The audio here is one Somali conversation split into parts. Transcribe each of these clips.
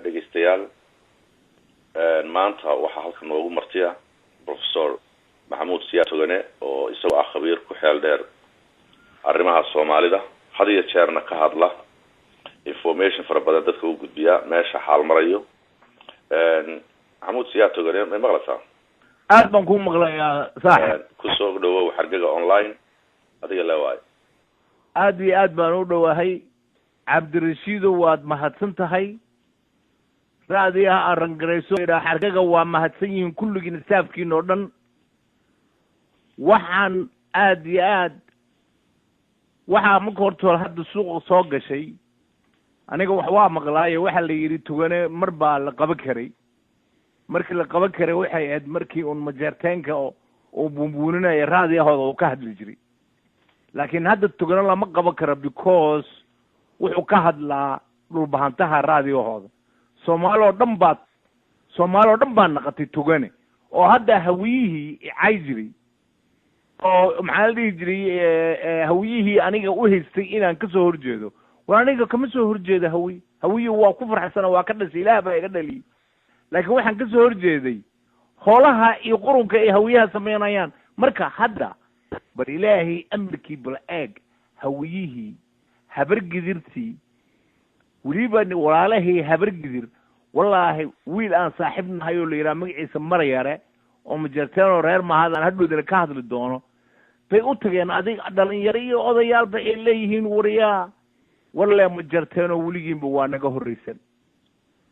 dhegeystayaal maanta waxa halkan noogu martiya professor Maxamuud Siyaad Togane oo isagoo ah khabiir ku xeel dheer arrimaha Soomaalida had iyo jeerna ka hadla information fara badan dadka u gudbiya meesha xaal marayo Maxamuud Siyaad Togane ma maqlaysaa aad baan ku maqlayaa saaxiib ku soo dhawow xargaga online adiga la waay aad iyo aad baan u dhawahay Cabdirashiid waad mahadsan tahay raadiyaha arangareyso xargaga waa mahadsan yihiin kulligiin staafkiin oo dhan waxaan aad iyo aad waxaa marka horta hadda suuqa soo gashay aniga wax waa maqlaayo waxa la yiri Togane mar baa la qaban karay markii la qaban karay waxay aad markii un majarteenka oo buunbuuninaya raadiyahooda oo ka hadli jiray laakiin hadda Togane lama qaban karo because wuxuu ka hadlaa dhul bahantaha raadiyahooda Soomaaliya oo dhan baa naqatay Togane oo hadda hawiyihii ay jiray oo maxaa la jiray hawiyihii aniga u haystay inaan ka soo horjeedo waa aniga kama soo horjeedo hawiyi waa ku farxsan waa ka dhashay Ilaahay baa iga dhali laakiin waxaan ka soo horjeeday xoolaha iyo qurunka ay hawiyaha sameynayaan marka hadda bar Ilaahay amarkii bal eeg hawiyihii habar gidirtii waliba walaalahay habar gidir wallahi wiil aan saaxiibnahay oo leeyahay magaciisa Marayare oo majarteen reer mahadaan hadhoodana ka hadli doono bay u tageen adiga dhalinyaro iyo odayaal ba ay leeyihiin wariyaa wallahi majarteen oo waligiinba waa naga horeysan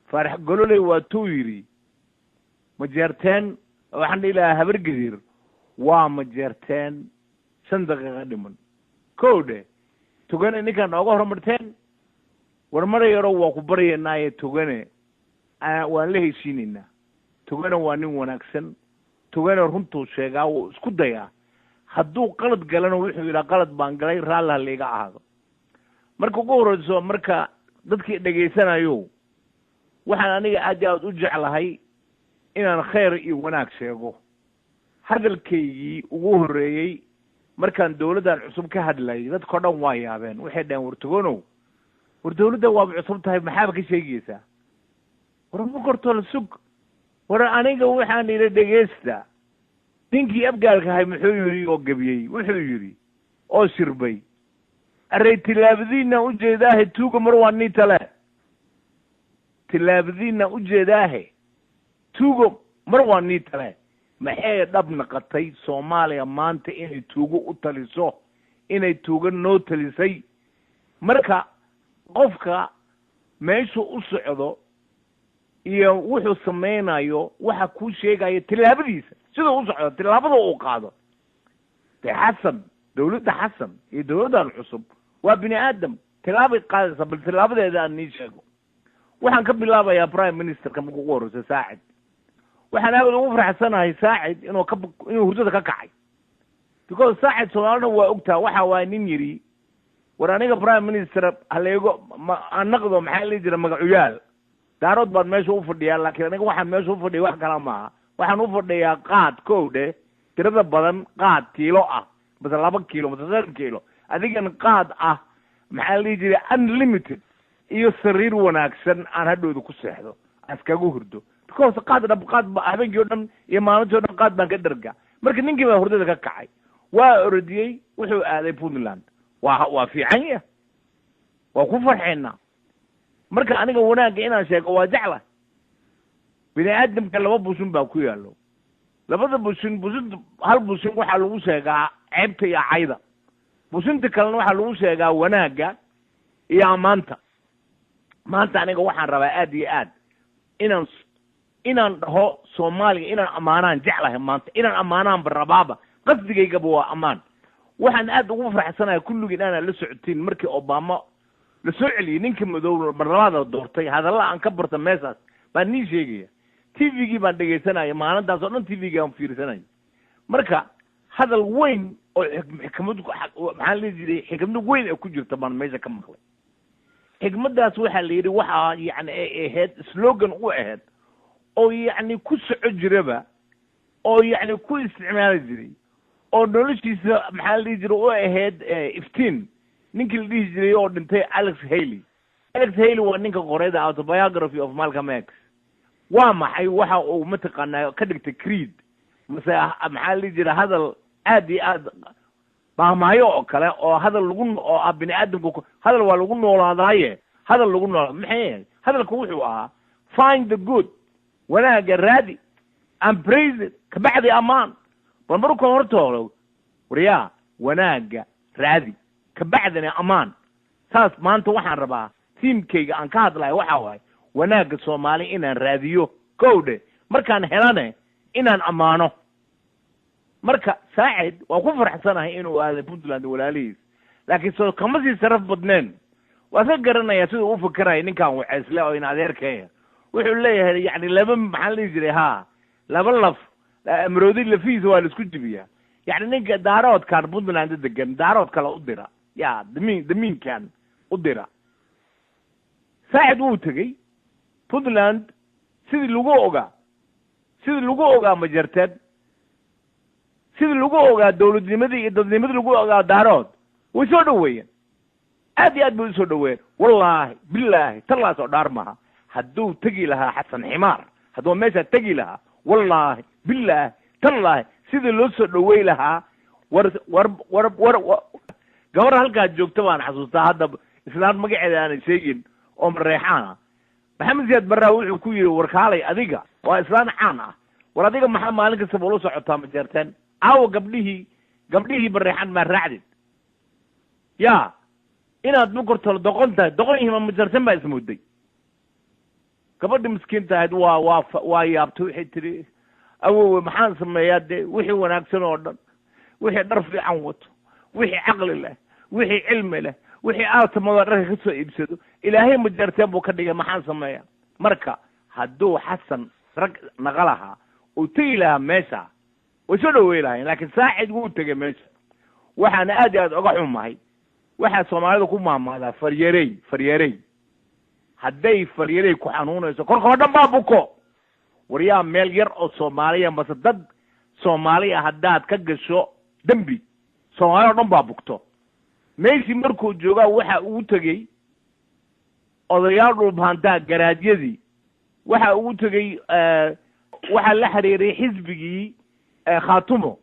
Faarax Gololey waa tuu yiri majarteen waxaan ilaa habar gidir waa majarteen 5 daqiiqo dhiman koode Togane ninkan uga hormarteen war Marayaro waa ku baryeynaa Togane waan la heshiinina Togane waa nin wanaagsan Togane runtuu sheegaa oo isku daya hadduu qalad galana wuxuu yiraahdaa qalad baan galay raalaha liiga ahaado marka ugu horeyso marka dadkii dhageysanayo waxaan aniga aad u jeclahay inaan khayr iyo wanaag sheego hadalkeygii ugu horeeyay markaan dawladdan cusub ka hadlay dadka dhan waa yaabeen waxay dhaheen war Togano war dawladda waa cusub tahay maxaa ka sheegaysaa war ma korto la sug war aniga waxaan ila dhageysta ninkii abgaalka hay muxuu yiri oo gabiyay wuxuu yiri oo shirbay array tilaabadiina u jeedahay tuuga mar waa ni tale tilaabadiina u jeedahay tuuga mar waa ni tale maxay dhab naqatay Soomaaliya maanta inay tuugo u taliso inay tuuga noo talisay marka qofka meesha u socdo iyo wuxuu sameynayo waxa ku sheegaya tilaabadiisa sida u socdo tilaabada uu qaado Xasan dawladda Xasan iyo dawladdan cusub waa bini aadam tilaabay qaadaysa bal tilaabadeeda aan nii sheego waxaan ka bilaabayaa prime minister ka ugu horeysa Saacid waxaan aad ugu faraxsanahay Saacid inuu hurdada ka kacay because Saacid Soomaalina waa ogtaa waxa waa nin yiri war aniga prime minister haleego anaqdo maxaa la jira magacuyaal daarood baan meesha u fadhiyaa laakiin aniga waxaan meesha u fadhiyaa wax kala ma waxaan u fadhiyaa qaad koode tirada badan qaad kiilo ah bas 2 kiilo bas 3 kiilo adigan qaad ah maxaa la jira unlimited iyo sariir wanaagsan aan hadhooda ku seexdo askaga hurdo because qaad ba habeenkii oo dhan iyo maalintii oo dhan qaad baan ka dharga marka ninkii baa hurdada ka kacay waa orodiyay wuxuu aaday Puntland waa fiican yahay waa ku farxeena marka aniga wanaaga inaan sheego waa jecla bini aadamka laba bushin baa ku yaalo labada bushin hal bushin waxa lagu sheegaa ceebta iyo cayda businta kalena waxaa lagu sheegaa wanaagga iyo ammaanta maanta aniga waxaan rabaa aad iyo aad inaan dhaho soomaaliya inaan ammaanaan jeclahay maanta inaan ammaanaanba rabaaba qasdigaygaba waa ammaan waxaan aad ugu faraxsanahay kulligii inaanad la socotiin markii obama la soo celiyey ninkii madow barlamaada doortay hadalla aan ka barta meeshaas baan nii sheegaya tvgii baan dhegaysanaya maalintaas oo dhan tvgii aan fiirsanaya marka hadal weyn oo xikmad maxaa la jiray xikmad weyn ee ku jirta baan meesha ka maqlay xikmadaas waxaa la yidhi waxaa yani ay ahayd slogan u ahayd oo yani ku soco jiraba oo yani ku isticmaali jiray oo noloshiisa maxaa la dhihi jiray u ahayd iftiin ninkii la dhihi jiray oo dhintay Alex Haley waa ninka qoray the autobiography of Malcolm X waa maxay waxa uu mataqaanaa ka dhigtay creed mase maxaa la dhihi jiray hadal aad iyo aad maamaayo oo kale oo hadal lagu oo ah bini aadamku hadal waa lagu noolaadaaye hadal lagu noolaa maxay hadalku wuxuu ahaa find the good wanaaga raadi and praise it kabacdi amaan bal marka hortoolo wariyaa wanaaga raadi kabacdina amaan saas maanta waxaan rabaa tiimkayga aan ka hadlayo waxa waaye wanaaga Soomaali inaan raadiyo kowde markaan helane inaan amaano marka saacid waa ku faraxsanahay inuu aaday Puntland walaalihiis laakiin soo kama sii saraf badneen waa ka garanaya sida uu fikirayo ninkan waceysle oo in adeerkaya wuxuu leeyahay yani laba maxaa la jiray laba laf amroodi lafiis waa la isku jibiyaa yani ninka daaroodkan Puntland degan daarood kale u dira ya damiinkan u dira saacid uu tagay Puntland sidii lagu ogaa ma jirteen sidii lagu ogaa dawladnimadii iyo dadnimadii lagu ogaa daarood way soo dhaweeyeen aad iyo aad bay usoo dhaweeyeen wallaahi bilaahi tallaas oo dhaar maha hadduu tegi lahaa xasan ximaar hadduu meesha tegi lahaa wallaahi bilaahi tallaahi sidii loo soo dhaweey lahaa war gabar halkaa joogta baan xasuustaa hadda islaan magaceeda aanay sheegin oo mareexaana maxamed siyaad barraa wuxuu ku yidhi warkaalay adiga waa islaan caan ah war adiga maxaa maalin kastaba ula socotaa ma jeerteen aawo gabdhihii bareexan maa raacdid ya inaad bukortolo doqon tahay doqonyihiima ma jeerteen baa ismooday gabadhi miskiinta ahayd waa yaabtay waxay tiri awowe maxaan sameeyaa dee wixii wanaagsan oo dhan wixii dhar fiican wato wixii caqli leh wixii cilmi leh wixii aatamada dharka ka soo iibsado ilaahay ma jeerteen buu ka dhigay maxaan sameeyaa marka hadduu xasan rag naqa lahaa uu tegi lahaa meesha way soo dhaweey lahayn laakiin saacid wuu tegay meesha waxaana aad iyo aad oga xumahay waxaa soomaalida ku maamaadaa faryarey hadday faryarey ku xanuunayso korkoo dhan baa buko waryaa meel yar oo soomaaliya mase dad soomaaliya haddaad ka gasho dembi soomaali oo dhan baa bugto meeshii markuu joogaa waxa uu tegey odayaal dhulbaantaa garaadyadii waxa uu tegey waxaa la xiriiray xisbigii khaatumo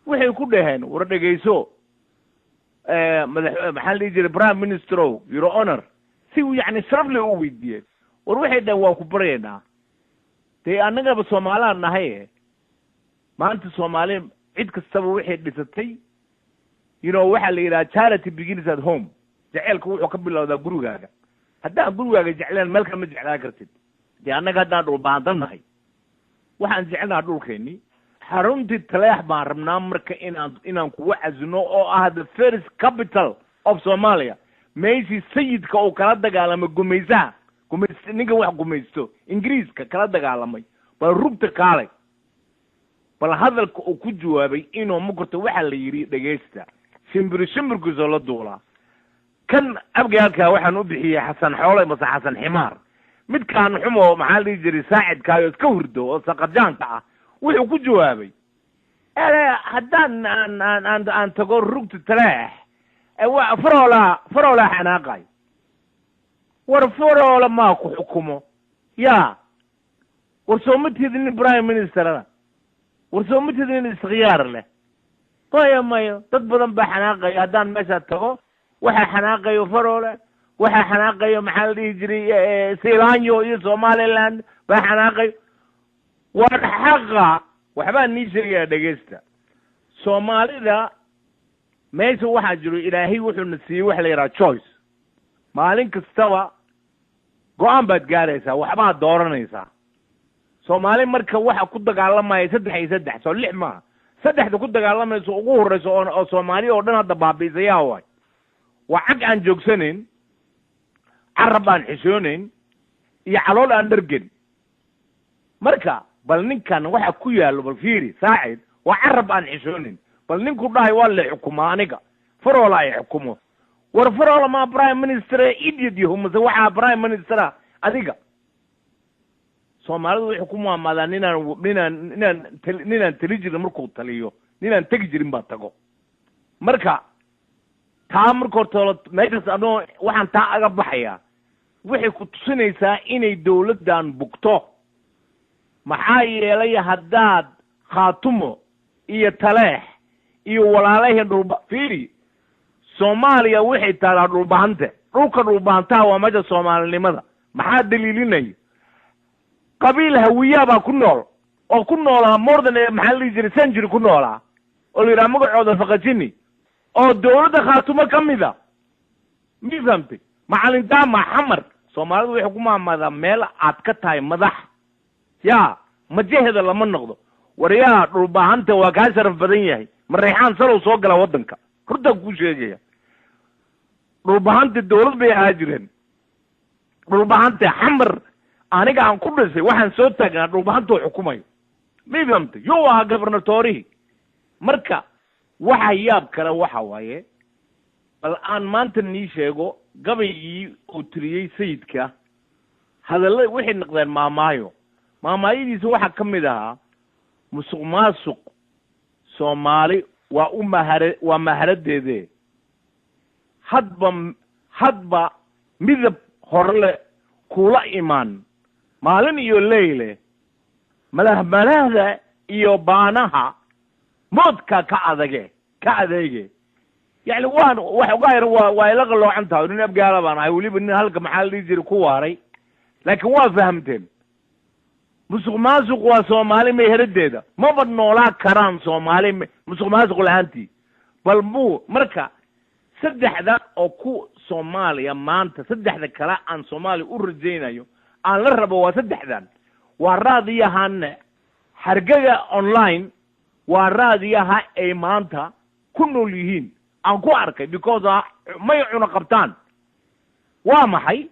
waxay ku dhaheen war dhegayso maxaa la dhihi jiray prime ministerow your honor si uu yani sharaf le u weydiiyeen war waxay dhaheen waan ku baryaynaa dee annagaba soomaalaan nahay maanta soomaali cid kastaba waxay dhisatay waxaa la yidhaha charity begins at home jaceylka wuxuu ka bilowdaa gurigaaga haddaan gurigaaga jecleen meel kale ma jeclaan kartid dee annaga haddaan dhulbaandan nahay waxaan jecelnaha dhulkeennii xaruntii taleex baan rabnaa marka inaan kugu casino oo ah the first capital of Somalia meeshii sayidka uu kala dagaalamay gumaysaha ninka wax gumaysto ingiriiska kala dagaalamay bal rugta kaalay bal hadalka uu ku jawaabay inuu makorta waxaa la yidhi dhegaysta shimbirkiisoo la duulaa kan abgaalkaa waxaan u bixiyey xasan xoole mase xasan ximaar midkaan xumo maxaa la dhihi jiray saacidkaayo iska hurdo oo saqajaanka ah wuxuu ku jawaabay haddaan aan tago rugta taleex faroolaa xanaaqay war faroola maa ku xukumo ya war soo ma tidin prime ministerna war soo ma tidin iskhiyaar leh mayo dad badan baa xanaaqayo haddaan meesha tago waxaa xanaaqayo faroole waxaa xanaaqayo maxaa la dhihi jiray Silanyo iyo Somaliland baa xanaaqayo war xaqa waxbaa nii sheegaya dhegeysta Soomaalida meesha waxaa jiro ilaahay wuxuuna siiyey waxa la yidhaha choice maalin kastaba go-aan baad gaaraysaa waxbaad dooranaysaa soomaali marka waxa ku dagaalamaya 3 iyo 3 soo 6 maaha 3 ku dagaalamayso ugu horeyso oo Soomaali oo dhan hadda baabiisayaa waay waa cag aan joogsanayn carab aan xishoonayn iyo calool aan dhargen marka bal ninkan waxa ku yaalo bal fiiri saacid waa carab aan xishoonayn bal ninku dhahay waa la xukumaa aniga faroola ay xukumo war faroola ma prime minister idiot yahumse waxa prime minister adiga Soomaalidu waxay ku maamaadaan ninaan tali jirin markuu taliyo ninaan tagi jirin baa tago marka taa markood meeshaas anoo waxaan taa aga baxayaa waxay ku tusinaysaa inay dawladdan bugto maxaa yeelay haddaad khaatumo iyo taleex iyo walaalahay dhulba fiiri Soomaaliya waxay taalaa dhulbahante dhulka dhulbahantaa waa meesha Soomaalinimada maxaa daliilinaya qabiil hawiya baa ku nool oo ku noolaa more than maxaa la jiray century ku noolaa oo la yiraahdo magacooda faqajini oo dawladda khaatumo kamida miisamti macalinta maxamar Soomaalidu waxay ku maamada meel aad ka tahay madax yaa majahada lama noqdo wariyaa dhulbahanta waa ka sharaf badan yahay mareexaan salow soo gala wadanka runta ku sheegaya dhulbahanta dawlad bay aajireen dhulbahanta xamar aniga aan ku dhisay waxaan soo taagnaa dhulbahanta xukumayo miisamti yoo waa governatorihi marka waxa yaab kale waxa waaye bal aan maanta nii sheego gabaygii uu tiriyey sayidka hadalla waxay noqdeen maamaayadiisa waxaa ka mid ahaa musuq maasuq Soomaali waa maharadeede hadba midab horle kula imaan maalin iyo leyle malahda iyo baanaha moodka ka adeege يعني wax uga yar waa ila qaloocan tahay nin abgaala baan ahay waliba nin halka maxaa la jiri ku waaray laakiin waa fahamteen musuq maasuq waa Soomaali meehradeeda ma bad noolaa karaan Soomaali musuq maasuq lahaantii bal marka saddexda oo ku Soomaaliya maanta saddexda kala aan Soomaali u rajaynayo aan la rabo waa saddexdan waa raadiyahan hargaga online waa raadiyaha ay maanta ku nool yihiin aan ku arkay because may cuna qabtaan waa maxay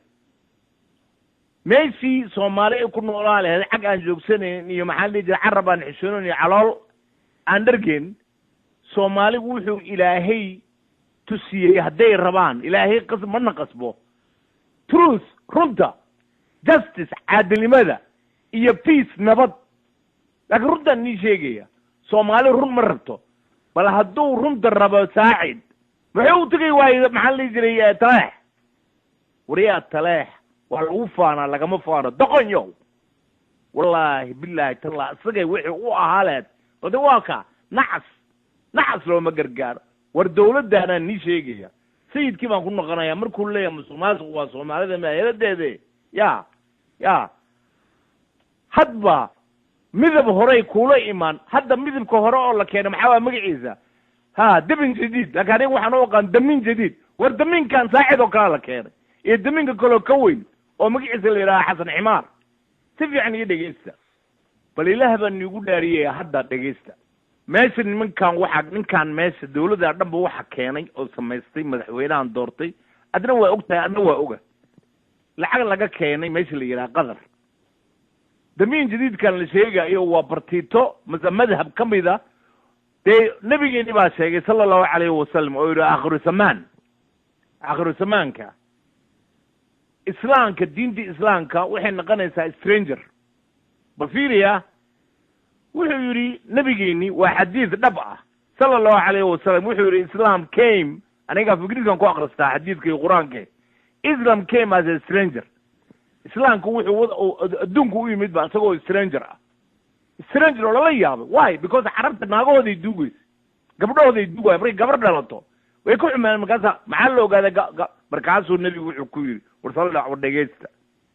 meeshii Soomaali ku noolaa leh xaq aan joogsanayn iyo maxaa la yiraahdaa carab aan xishoonayn iyo calool aan dhargeen Soomaali wuxuu ilaahay tusiyay haday rabaan ilaahay qasman qasbo truth runta justice cadaaladnimada iyo peace nabad laakiin runta ni sheegaya Soomaali run ma rabto bal hadduu runta rabo saacid wuxuu tagay waayay maxaa la jiray taleex wariyaa taleex waa lagu faana lagama faano doqonyo wallahi billahi talla asagay wixii u ahaaleed wada waa ka naxas looma gargaaro war dawladdaana ni sheegaya sayidkii baan ku noqonayaa markuu leeyahay musuqmaasuq waa Soomaalida meeladeede ya hadba midab hore kula imaan hadda midabka hore oo la keenay maxaa waa magaciisa damin jadid laakiin waxaan u aqaan damin jadid war daminkan saacid oo kala la keenay iyo daminka kale ka weyn oo magaciisa la yiraahdo Xasan Ximaar si fiican iyo dhageysta bal ilaahay baan igu dhaariyay hadda dhageysta meesha ninkan meesha dawladda dhanba waxa keenay oo samaystay madaxweynahan doortay adna waa ogtahay adna waa oga lacag laga keenay meesha la yiraahdo qadar damin jadid kan la sheegayo waa bartito madhab kamida nabigeeni baa sheegay sallallahu alayhi wasallam oo yiri akhiru zamaanka islaamka diinta islaamka waxay noqonaysaa stranger bafiiriya wuxuu yiri nabigeeni waa xadiis dhab ah sallallahu alayhi wasallam wuxuu yiri islam came aniga fikirkan ku akhristaa xadiiska quraanka islam came as a stranger islaamku wuxuu adduunku u yimid ba asagoo stranger oo la yaabo why because carabta naagahooda duugays gabdhahooda duugay markay gabar dhalato way ku xumaan markaas maxaa la ogaaday markaasuu nabigu wuxuu ku yiri war sallallahu dhageysta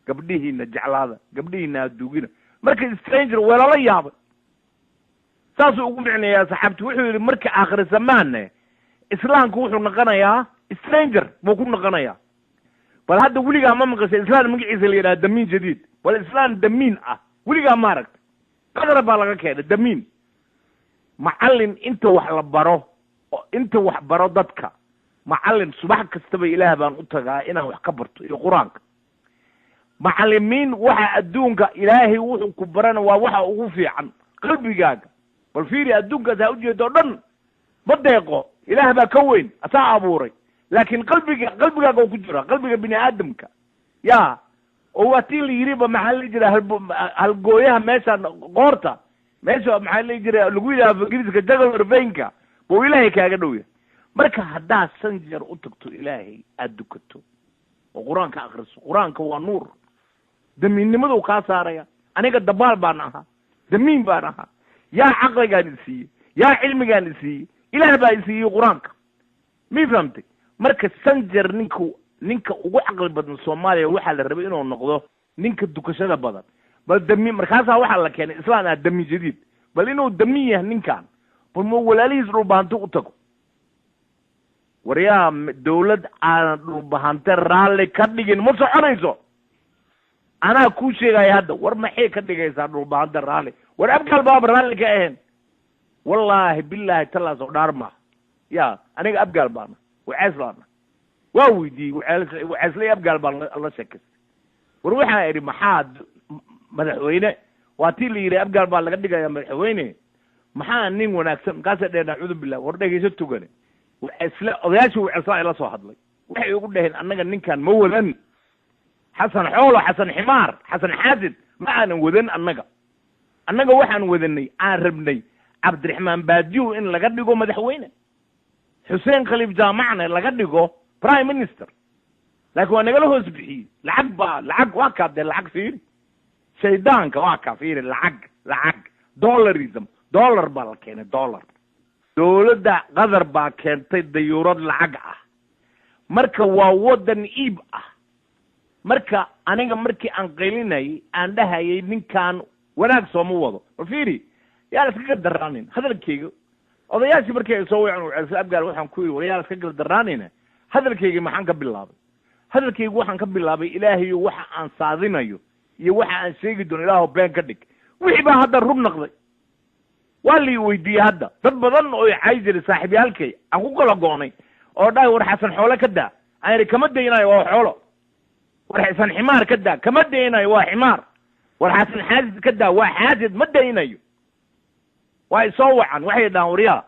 gabdhihiina jeclaada gabdhihiina duugina markay stranger wala la yaabo saasuu ugu micnayaa saxaabtu wuxuu yiri marka aakhir zamaanne islaamku wuxuu noqonayaa stranger buu ku noqonayaa bal hadda weligaa ma maqashay islaam magaciisa la yidhaha damiin jadiid bal islaam damiin ah weligaa ma aragta qadar baa laga keenay damiin macallin inta wax la baro inta wax baro dadka macallin subax kastaba ilaah baan u tagaa inaan wax ka barto iyo quraanka macallimiin waxa adduunka ilaahay wuxuu ku barana waa waxa ugu fiican qalbigaaga bal fiiri adduunka saa u jeedo dhan ma deeqo ilaah baa ka weyn asaa abuuray laakiin qalbigaaga uu ku jira qalbiga bini aadamka yaa oo waatii la yiriba maxaa la jira halgooyaha meesha qoorta meesha maxaa la jira lagu yidhaha ingiriiska jagal veynka buu ilaahay kaaga dhow yahay marka haddaad san jeer u tagto ilaahay aada dukato oo qur-aanka akriso qur-aanka waa nuur damiinnimadu kaa saaraya aniga dabaal baan ahaa damiin baan ahaa yaa caqligaan isiiyey yaa cilmigaan isiiyey ilaah baa isiiyey qur-aanka mi fahamtay marka san jeer ninka ugu caqli badan soomaaliya waxaa la rabay inuu noqdo ninka dukashada badan bal damiin markaasaa waxaa la keenay islaan ah damiin jadiid bal inuu damiin yahay ninkan bal ma walaalihiis dhulbahanti u tago waryaa dawlad aanan dhulbahante raalli ka dhigin ma soconayso anaa kuu sheegaya hadda war maxay ka dhigaysaa dhulbahante raalli war abgaal baaba raalli ka ahayn wallaahi bilaahi tallaas oo dhaar maaha ya aniga abgaal baana wacees baana waa weydiiyey waceeslay abgaal baan la sheekaystay war waxaa idhi maxaad madaxweyne waa tii la yidhi abgaal baa laga dhigaya madaxweyne maxaa nin wanaagsan markaasa dheheen acuudu billah war dhegayso tugane waceesle odayaashii waceeslaa ila soo hadlay waxay ugu dhaheen annaga ninkan ma wadan xasan xoolo xasan ximaar xasan xaasid ma aanan wadan annaga waxaan wadanay aan rabnay cabdiraxmaan baadiyow in laga dhigo madaxweyne xuseen khaliif jaamacna laga dhigo prime minister laakiin waa nagala hoos bixiyey lacag waa kaa dee lacag fiiri shaydaanka waa kaa fiiri lacag dollarism dollar baa la keenay dollar dawladda qatar baa keentay dayuurad lacag ah marka waa waddan iib ah marka aniga markii aan qaylinayay aan dhahayay ninkan wanaag sooma wado bal fiiri yaa la iska gardaraanin hadalkayga odayaashii markii ay soo weecan waceesle abgaal waxaan ku yidhi war yaa la iska gardaraanin hadalkayga maxaan ka bilaabay hadalkaygu waxaan ka bilaabay ilaahayo waxa aan saadinayo iyo waxa aan sheegi doono ilaaho been ka dhig wixii baa hadda rub noqday waa lii weydiiyey hadda dad badan oo cay jiray saaxiibyaalkay aan ku kala goonay oo dhahay war xasan xoole ka daa aan idhi kama daynayo waa xoolo war xasan ximaar ka daa kama daynayo waa ximaar war xasan xaasid ka daa waa xaasid ma daynayo waa isoo wacan waxay dhahaan waryaa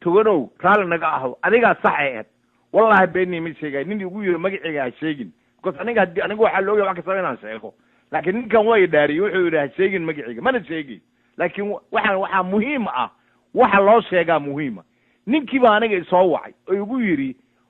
tuganow raalli naga aho adigaa sax ay ahayd wallahi beenii ma sheegay nin igu yiri magacayga ha sheegin because aniga waxaa looga wax kasta inaan sheego laakiin ninkan waa idhaariyey wuxuu yidhi ha sheegin magacayga mana sheegin laakiin waxaa muhiim ah waxa loo sheegaa muhiima ninkii baa aniga isoo wacay oo igu yidhi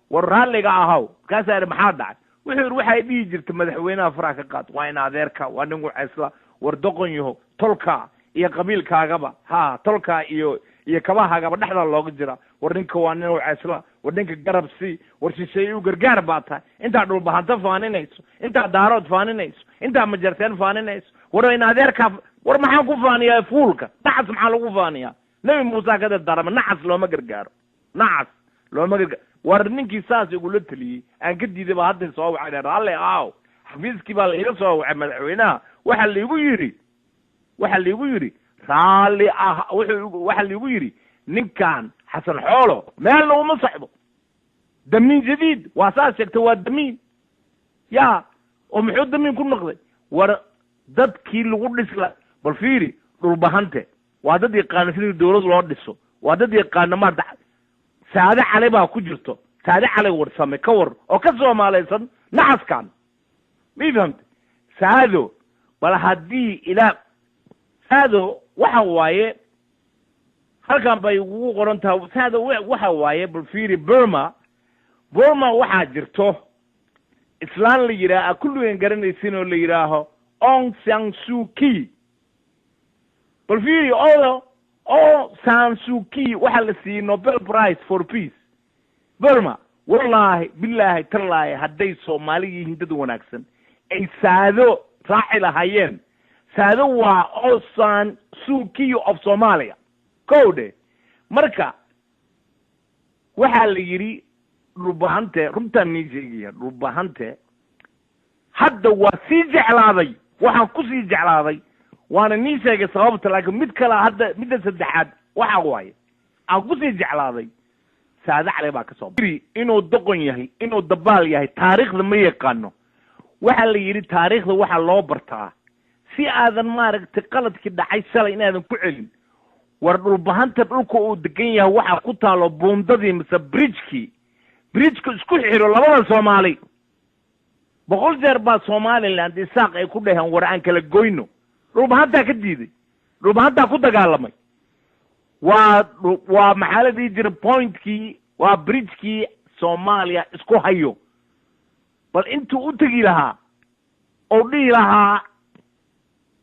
war raalliga ahaw markaasaa idhi maxaa dhacay wuxuu yidhi waxay dhihi jirta madaxweynaha faraha ka qaad waa in adeerka waa nin waceesla war doqon yaho tolkaa iyo qabiilkaagaba ha tolkaa iyo kabahaagaba dhexdaa looga jira war ninka waa nin waceesla war ninka garab sii war shisheeye u gargaar baa tahay intaa dhulbahanto faaninayso intaa daarood faaninayso intaa majarteen faaninayso war in adeerkaa war maxaan ku faaniyaa fuulka nacas maxaa lagu faaniyaa nebi muuse ka dardaarama nacas looma gargaaro war ninkii saas igula teliyey aan ka diiday baa hadda soo wacay raalli aaw xafiiskii baa la iga soo wacay madaxweynaha waxaa laigu yidhi raalli ah waxaa laigu yidhi ninkan xasan xoolo meelna uma socdo damiin jadiid waa saas sheegtay waa damiin ya oo muxuu damiin ku noqday war dadkii lagu dhisla bal fiiri dhulbahante waa dad yaqaana sidii dawlad loo dhiso waa dad yaqaana maarta saade cali baa ku jirto saade cali warsame ka war oo ka soomaalaysan nacaskan ma fahamtay saado bal haddii saado waxa waaye halkan bay ugu qoran tahay saado waxa waaye bal fiiri burma waxaa jirto islaan la yidhaaha kulligeen garanaysin oo la yidhaaho Aung San Suu Kyi bal fiiri oo San Suu Kyi waxaa la siiyey Nobel Prize for Peace burma wallaahi bilaahi tallaahi hadday soomaali yihiin dad wanaagsan ay saado raaci lahaayeen saado waa Aung San Suu Kyi of Somalia kowdhe marka waxaa la yidhi dhulbahante runtaan nii sheegaya dhulbahante hadda waa sii jeclaaday waxaan ku sii jeclaaday waana nii sheegay sababta laakiin mid kale hadda midda saddexaad waxa waaye aan ku sii jeclaaday saade cali baa ka soo baxay inuu doqon yahay inuu dabaal yahay taariikhda ma yaqaano waxaa la yidhi taariikhda waxaa loo bartaa si aadan maaragtay qaladkii dhacay shalay inaadan ku celin war dhulbahanta dhulka uu degan yahay waxaa ku taalo buundadii mise bridgeka isku xiro labada soomaali 100 jeer baa somaliland isaaq ay ku dhaheen war aan kala goyno dhulbahantaa ka diiday dhulbahantaa ku dagaalamay waa maxaa la dhihi jira pointkii waa bridgekii soomaaliya isku hayo bal intuu u tegi lahaa oo dhihi lahaa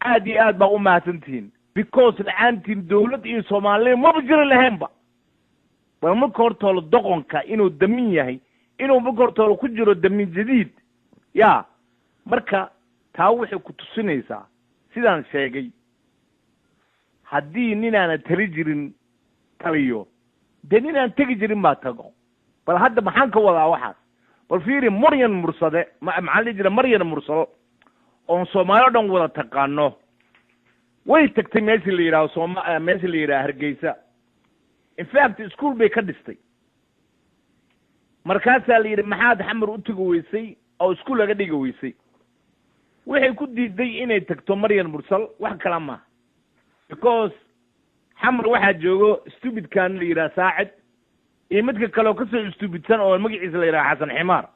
aad iyo aad baa u mahadsantihiin because la-aantiin dawlad iyo soomaaliya maba jiri lahaynba bal marka hortoolo doqonka inuu damin yahay inuu marka hortoolo ku jiro damin jadiid ya marka taa waxay ku tusinaysaa sidaan sheegay haddii ninaana tali jirin taliyo dee ninaan tegi jirin baa tago bal hadda maxaan ka wadaa waxaas bal fiiri maryan mursade maxaa la jira maryan mursado oon soomaali o dhan wada taqaano way tagtay meeshii la yidhahdo meeshii la yidhaha hargeysa in fact school bay ka dhistay markaasaa la yidhi maxaad xamar u tegi weysay oo iskuol laga dhigi weysay waxay ku diiday inay tagto maryan mursal wax kala maaha because xamar waxaa joogo stupidkan la yidhaha saacid iyo midka kaleoo kasoo stupidsan oo magaciisa la yidhaha xasan ximaar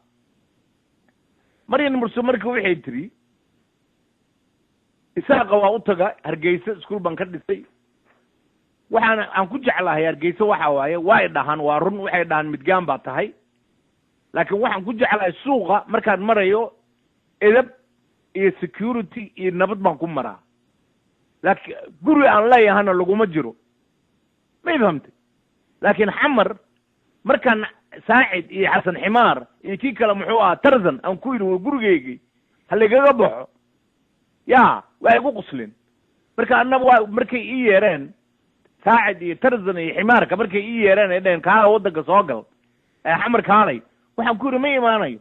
maryan mursal marka waxay tiri isaaqa waa u taga hargeysa iskuol baan ka dhisay waxaana aan ku jeclahay hargeysa waxa waaye waa i dhahaan waa run waxay dhahaan midgaan baa tahay laakiin waxaan ku jeclahay suuqa markaan marayo edab iyo security iyo nabad baan ku maraa laakiin guri aan leeyahana laguma jiro may fahamtay laakiin xamar markaan saacid iyo xasan ximaar iyo kii kale muxuu ahaa tarzan aan ku yidhi war gurigeygii ha lagaga baxo ya waa igu quslin marka annaba waa markay ii yeereen saacid iyo tarzan iyo ximaarka markay ii yeereen ay dhaheen kaala waddanka soo gal xamar kaalay waxaan ku yidhi ma imaanayo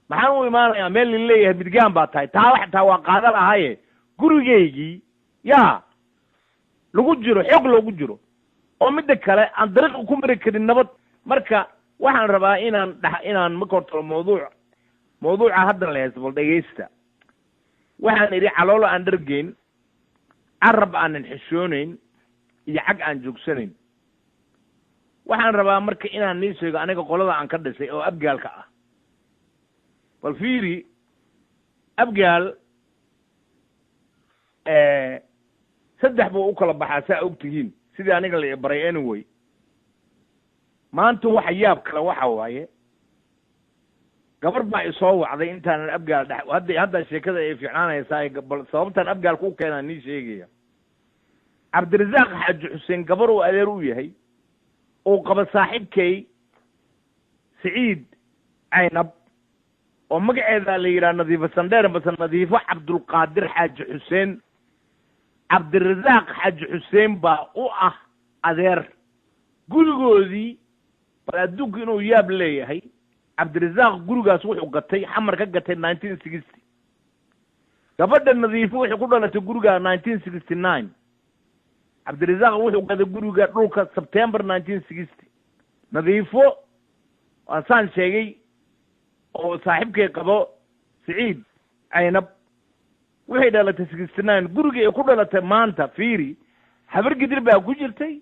maxaan u imaanayaa meel lin leeyahay midgaan baa tahay taa xataa waa qaadan ahaye gurigeygii ya lagu jiro xoog loogu jiro oo midda kale aan dariiq ku mari karin nabad marka waxaan rabaa inaan marka horta mawduuca hadda la heeso bal dhegaysta waxaan idhi caloolo aan dhargeyn carab aanan xishoonayn iyo cag aan joogsanayn waxaan rabaa marka inaan nii sheego aniga qolada aan ka dhisay oo abgaalka ah bal fiiri abgaal saddex buu u kala baxaa saa ogtihiin sidii aniga la baray anyway maanta waxa yaab kale waxa waaye gabar baa isoo wacday intaanan abgaal hadda sheekada ay fiicnaanaysaa bal sababtaan abgaalka u keenaa nii sheegaya cabdirasaaq xaaji xuseen gabar uu adeer u yahay uu qaba saaxiibkay siciid caynab oo magaceeda la yidhaha nadiifo sandheer base nadiifo cabdulqaadir xaaji xuseen cabdirasaaq xaaji xuseen baa u ah adeer gurigoodii bal adduunku inuu yaab leeyahay cabdirasaaq gurigaas wuxuu gatay xamar ka gatay 1960 gabadha nadiifo waxay ku dhalatay guriga 1969 cabdirasaaq wuxuu gaday guriga dhulka September 1960 nadiifo waan saan sheegay oo saaxiibkay qabo siciid caynab waxay dhalatay 69 guriga ay ku dhalatay maanta fiiri habar gidir baa ku jirtay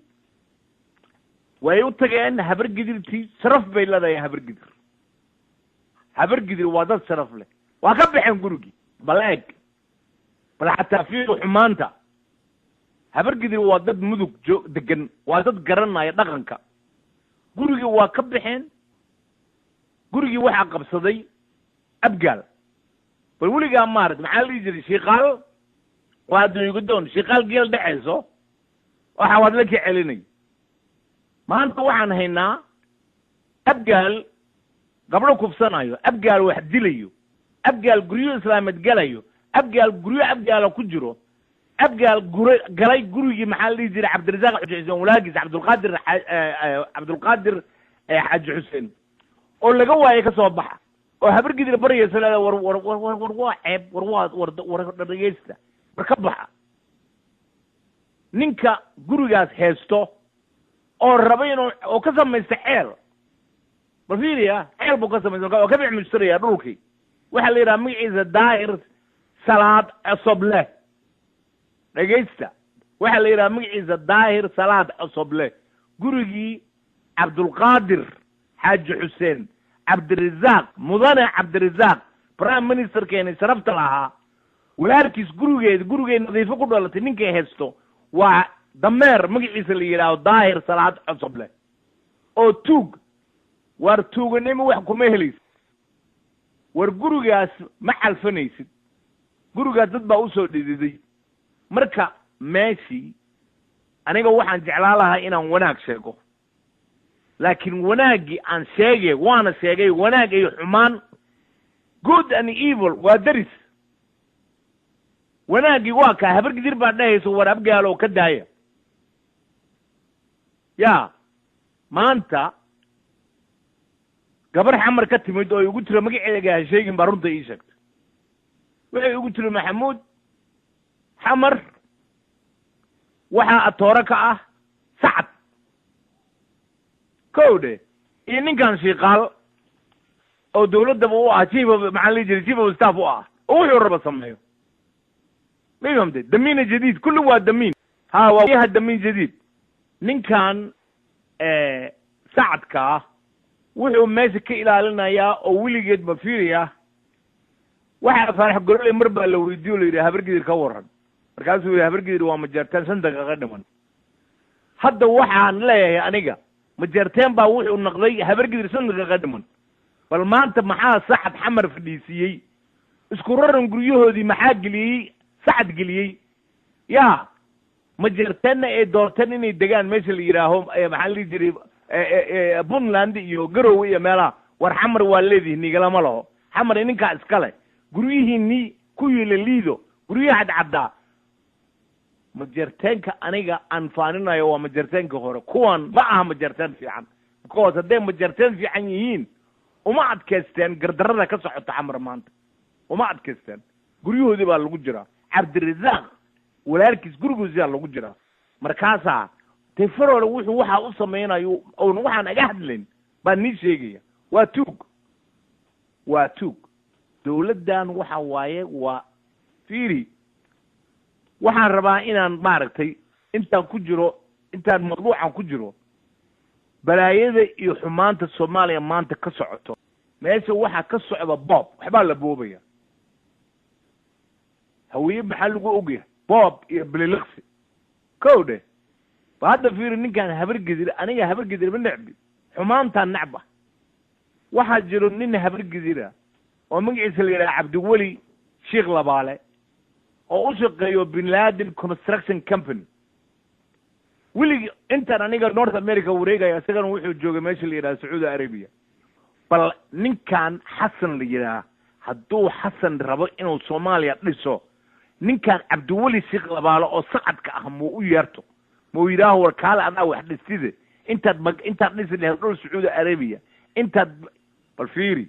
way u tageen habar gidirtii sharaf bay leedahay habar gidir waa dad sharaf leh waa ka baxeen gurigii bal xataa fiiri xumaanta habar gidir waa dad mudug degan waa dad garanaya dhaqanka gurigii waa ka baxeen gurigii waxaa qabsaday abgaal bal weligaa maarad maxaa la dhihi jiray shiikaal waa adduunyagu doon shiikaal geel dhexayso waxa waad la ka celinay maanta waxaan haynaa abgaal gabdho kufsanayo abgaal wax dilayo abgaal guryo islaameed galayo abgaal guryo abgaala ku jiro abgaal galay gurigii maxaa la dhihi jiray cabdirasaaq xuseen walaagiis cabdulqaadir ee xaaji xuseen oo laga waaye ka soo baxa oo habar gidir baryaysa leeda war waa ceeb war dhageysta war ka baxa ninka gurigaas heesto oo raba inuu oo ka samaysta ceel bal fiiriya ceel buu ka samaysta oo ka bixmistiraya dhulkii waxaa la yidhaha magaciisa daahir salaad cosoble dhegaysta waxaa la yidhaha magaciisa daahir salaad cosoble gurigii cabdulqaadir xaaji xuseen cabdirazaaq mudane cabdirazaaq prime ministerkeena sharafta lahaa walaalkiis gurigay nadiifo ku dhalatay ninkay haysto waa dameer magaciisa la yidhaaho daahir salaad cosoble oo tuug waar tuuganimo wax kuma helaysid war gurigaas ma xalfanaysid gurigaas dad baa usoo dhididay marka meeshii aniga waxaan jeclaan lahaa inaan wanaag sheego laakiin wanaaggii aan sheegay waana sheegay wanaag iyo xumaan good and evil waa daris wanaaggii waa kaa habar gidir baa dhahayso war abgaalo ka daaya ya maanta gabar xamar ka timid oo igu tiro magaceega ha sheegin baa runta ii sheegtay waxay igu tiri maxamuud xamar waxaa atoore ka ah sacad kowdhe iyo ninkan shiiqaal oo dawladdaba u ah maxaa la jiray chief of staff u ah oo wuxuu raba sameeyo ma fahamtay damiina jadiid kulli waa damiin ha waa yaha damiin jadiid ninkan sacadka ah wuxuu meesha ka ilaalinayaa oo weligeed ma fiiraya waxaa faarax golole mar baa la weydiiyo o la yidhi habar gidir ka waran markaasuu yidhi habar gidir waa majeerteen 5 daqiiqo dhiman hadda waxaan leeyahay aniga majeerteen baa wuxuu noqday habar gidir 5 daqiiqo dhiman bal maanta maxaa sacad xamar fadhiisiyey isku raran guryahoodii maxaa geliyey sacad geliyey ya majeerteenna ay doorteen inay degaan meesha la yidhaaho maxaa la jiray puntland iyo garowe iyo meelaha war xamar waa leedihin nigalama laho xamar ininkaa iskale guryihiinii ku yiila liido guryaha cadcaddaa majeerteenka aniga aan faaninayo waa majeerteenka hore kuwan ma aha majeerteen fiican because hadday majeerteen fiican yihiin uma adkaysteen gardarrada ka socota xamar maanta uma adkaysteen guryahoodii baa lagu jiraa cabdirazaaq walaalkiis gurigoosiyaa lagu jiraa markaasaa tefarole wuxuu waxaa u samaynayo oon waxaan aga hadlayn baa nii sheegaya waa tuug dawladdan waxa waaye waa fiiri waxaan rabaa inaan maaragtay intaan mawduucan ku jiro balaayada iyo xumaanta soomaaliya maanta ka socoto meesha waxaa ka socda boob waxbaa la boobaya hawiye maxaa lagu ogyahay boob iyo bililiqsi kowdhe ba hadda fiiri ninkaan habar gidir aniga habar gidir ma necbi xumaantaan necba waxaa jiro nin habar gidira oo magaciisa la yidhaha cabdiweli sheekh labaale oo u shaqeeyo bin laden construction company weligii intaan aniga north america wareegaya isagana wuxuu joogay meesha la yidhaha sacuudi arabia bal ninkan xasan la yidhaha hadduu xasan rabo inuu soomaaliya dhiso ninkan cabdiweli sheekh labaale oo sacadka ah muu u yeerto muu yidhaaho war kaale adaa wax dhistide intaad dhisi lahayd dhul sacuudi arabia intaad bal fiiri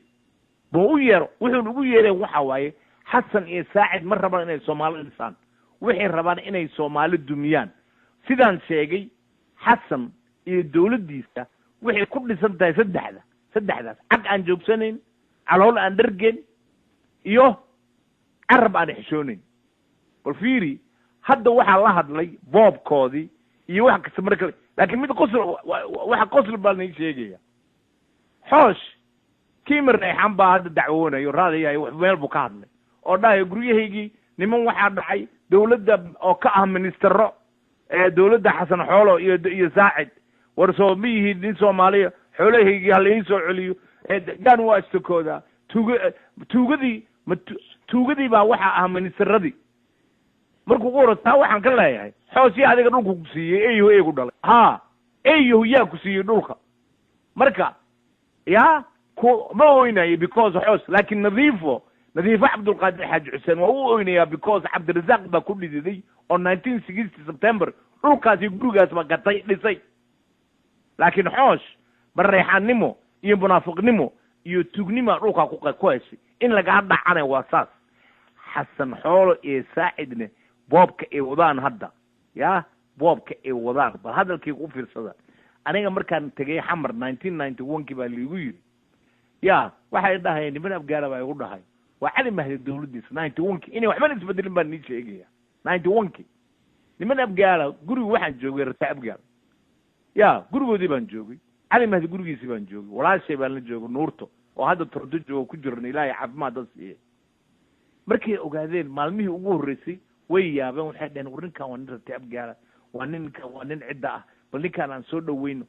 muu u yeero wuxuun ugu yeereen waxa waaye xasan iyo saacid ma rabaan inay soomaali dhisaan waxay rabaan inay soomaali dumiyaan sidaan sheegay xasan iyo dawladdiisa waxay ku dhisan tahay saddexdaas cag aan joogsanayn calool aan dhargen iyo carab aan xishoonayn bal fiiri hadda waxaa la hadlay boobkoodii iyo wax kasta mar kale laakiin mid waxa qosl baa nii sheegaya xoosh kiima reexan baa hadda dacwoonayo raadayahay meel buu ka hadlay oo dhahayo guryahaygii niman waxaa dhacay dawladda oo ka ah ministero dawladda xasan xoolo iyo saacid war soo ma yihiin nin soomaaliya xoolahaygii halaii soo celiyo gaan waa istakoodaa tuugadii baa waxaa ah ministeradii markuu ku horo taa waxaan ka leeyahay xoos yaa adiga dhulka ku siiyey eyo eegu dhalay ha eyo yaa ku siiyey dhulka marka ya ma oynayo because xoos laakiin nadiifo cabdulqaadir xaaji xuseen waa u oynayaa because cabdirazaaq baa ku dhididay oo 1960 September dhulkaasi gurigaas ba gatay dhisay laakiin xoosh barreexannimo iyo munaafiqnimo iyo tugnimo dhulka ku haysay in laga dhacana waa saas xasan xoolo ee saacidne boobka ee wadaan hadda ya boobka ee wadaan bal hadalkii ku fiirsada aniga markaan tagay xamar 1991 baa liigu yiri ya waxay dhahay niman afgaala baa igu dhahay waa cali mahdi dawladdiisa 91 inay waxba isbedelin baan nii sheegaya 91 niman afgaala guriga waxaan joogay rata afgaal ya gurigoodii baan joogay cali mahdi gurigiisii baan joogay walaashay baan la joogay nuurto oo hadda tordo joogo ku jirna ilaahay caafimaad dad siiye markay ogaadeen maalmihii ugu horreysay way yaabeen waxay dhaheen warinkan waa nin rata afgaala waa nin cidda ah bal ninkaan aan soo dhaweyno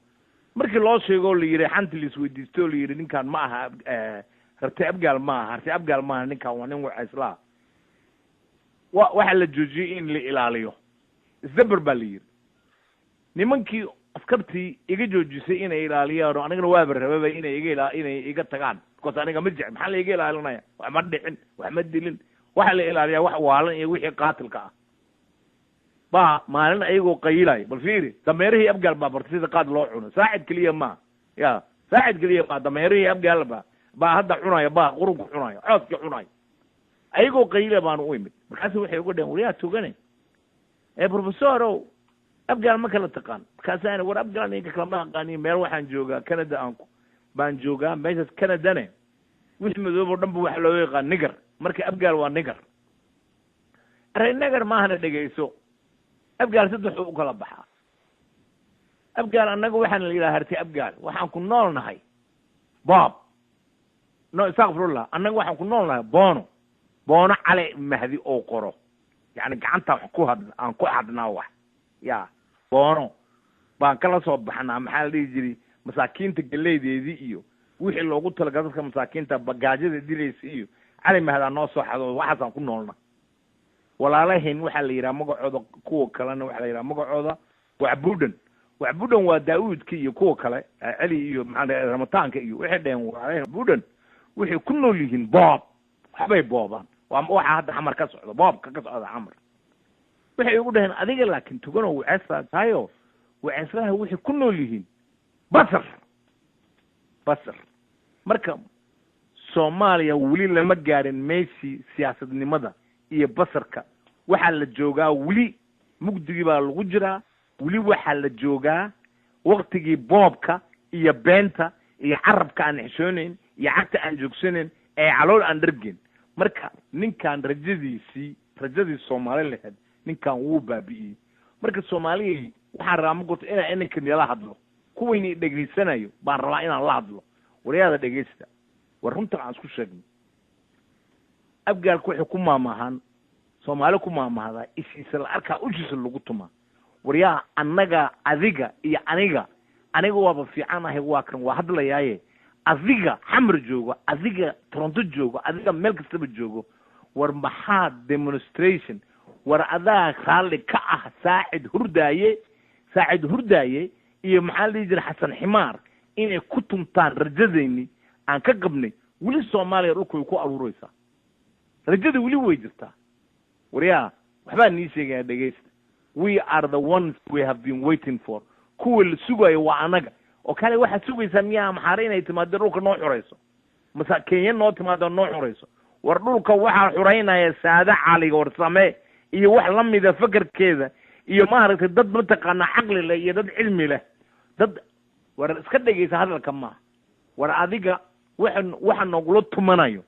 markii loo sheego la yiri xanti lis weydiisto la yiri ninkaan ma aha rata afgaal ma aha rata afgaal ma aha ninkaan waa nin wacislaa waxa la joojiyay in la ilaaliyo isdabar baa la yiri nimankii askartii iga joojisay inay ilaaliyaan oo anigana waa rababa inay iga tagaan because aniga ma jecel maxaa la iga ilaalinaya wax ma dhicin wax ma dilin waxa la ilaaliyaa wax waalan iyo wixii qaatilka ah ba maalin ayagoo qaylay bal fiiri dameerihii afgaal baa bartay sida qaad loo cuno saacid kaliya ma ya saacid kaliya ma dameerihii afgaal ba hadda cunaya ba qurunku cunaya codka cunaya ayagoo qaylay baan u imid markaas waxay ugu dhaheen wariyaa tugane professor afgaal ma kala taqaan markaasaan war afgaal ninka kala ma aqaani meel waxaan joogaa Canada baan joogaa meeshaas Canadane wixii madoobo dhan buu wax loo yaqaan nigar marka afgaal waa nigar nigar ma ahna dhageyso afgaal saddex u kala baxaa afgaal annaga waxaan la yiraahdaa harti afgaal waxaan ku noolnahay bob no astaghfirullah annaga waxaan ku noolnahay boono cali mahdi oo qoro yani gacanta wax ku hadna aan ku hadnaa wax ya boono baan kala soo baxnaa maxaa la dhihi jiray masaakiinta galeydeedii iyo wixii loogu talagalay dadka masaakiinta bagaajada dilaysa iyo cali mahdi noo soo xado waxaasaan ku noolnaa walaalahin waxa la yiraahdaa magacooda kuwa kalena waxa la yiraahdaa magacooda wacbudan waa daawudka iyo kuwa kale cali iyo maxaa ramataanka iyo waxay dhaheen walaalahin budan waxay ku nool yihiin boob waxbay boobaan waxa hadda xamar ka socdo boobka ka socda xamar waxay ugu dhaheen adiga laakiin tugano wacasa tayo wacasaha waxay ku nool yihiin basar marka Soomaaliya wali lama gaarin meeshii siyaasadnimada iyo basarka waxa la joogaa wali mugdigi baa lagu jiraa wali waxa la joogaa waqtigii boobka iyo beenta iyo carabka aan xishoonayn iyo cagta aan joogsaneyn ee calool aan dhargin marka ninkan rajadii Soomaali lahayd ninkan wuu baabi'iyay marka Soomaaliya waxa raamo go'to inay la hadlo kuwayni dhageysanayo baan rabaa inaan la hadlo wariyaada dhageysta war runta aan isku sheegno afgaalku wuxuu ku maamahan Soomaali ku maamahada ishiisa la arkaa ujiisa lagu tuma wariyaa annaga adiga iyo aniga waaba fiicanahay waa kan waa hadlayaaye adiga xamar joogo adiga Toronto joogo adiga meel kastaba joogo war maxaa demonstration war adaa khali ka ah saacid hurdaaye iyo maxaa la yiri xasan ximaar inay ku tumtaan rajadeyni aan ka qabnay wali Soomaaliya dhulku ku aruuraysa rajada wali way jirtaa wariyaa waxbaa nii sheegaya dhageysta we are the ones we have been waiting for kuwa la sugayo waa anaga oo kale waxa sugaysa miyaa maxaare inay timaado dhulka noo xurayso masa Kenya noo timaado noo xurayso war dhulka waxa xureynaya saada caliga war samee iyo wax la mid ah fakarkeeda iyo ma aragtay dad mataqaana aqli leh iyo dad cilmi leh dad war iska dhageysa hadalka ma war adiga waxa noqlo tumanayo